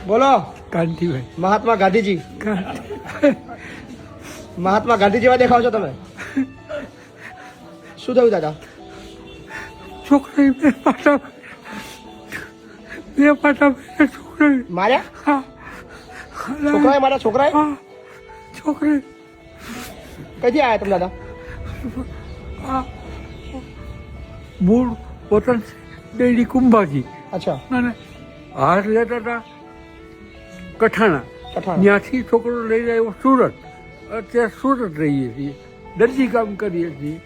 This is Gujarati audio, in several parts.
બોલો કાંતિભાઈ. મહાત્મા ગાંધીજી. મહાત્મા ગાંધી જેવા દેખાવ છો તમે. શું થયું દાદા? છોકરાએ બે પાટા છોકરાએ માર્યા? હા છોકરાએ માર્યા? છોકરાએ? હા છોકરાએ કઈથી આવ્યા તમે દાદા? આ મૂળ વતન ડેડી કુંભાજી અચ્છા. અને હાર લેતા હતા કઠાણા. કઠાણ. ત્યાંથી છોકરો લઈને આવ્યો સુરત. અત્યારે સુરત રહીએ છીએ, દરજી કામ કરીએ છીએ.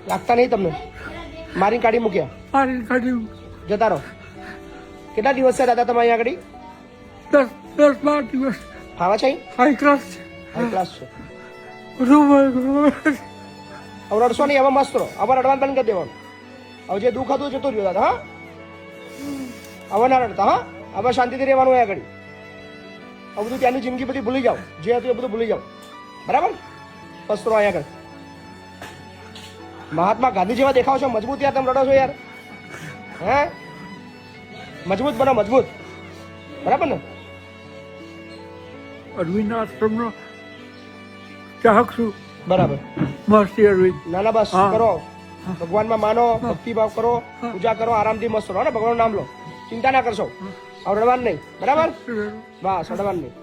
લાગતા નહીં તમને? મારી કાઢી મૂક્યા? મારી કાઢી જતા રહો. કેટલા દિવસ છે દાદા તમે અહીંયા આગળ? 10-12 દિવસ. ફાવા છે? હાઈ ક્લાસ છે. હાઈ ક્લાસ છે. રૂમ હવે રડશો નહીં, હવે મસ્ત રહો. હવે રડવાનું બંધ કરી દેવાનું. હવે જે દુઃખ હતું જતું રહ્યું દાદા. હા, હવે ના રડતા. હા, હવે શાંતિથી રહેવાનું અહીંયા આગળ. હવે બધું ત્યાંની જિંદગી બધી ભૂલી જાઓ. જે હતું એ બધું ભૂલી જાઓ. બરાબર? મસ્ત રહો અહીંયા આગળ. મહાત્મા ગાંધી જેવા દેખાવ છો. મજબૂત યાર તમે રડો છો યાર. હે, મજબૂત બનો, મજબૂત. બરાબર ને? અરવિંદ આશ્રમનો ચાહક છું. બરાબર. મહર્ષિ અરવિંદ. ના ના, બસ હા. કરો. ભગવાનમાં માનો, ભક્તિભાવ કરો, પૂજા કરો, આરામથી મસ્ત રહો ને. ભગવાનનું નામ લો, ચિંતા ના કરશો. હવે રડવાનું નહીં. બરાબર? બસ રડવાનું નહીં.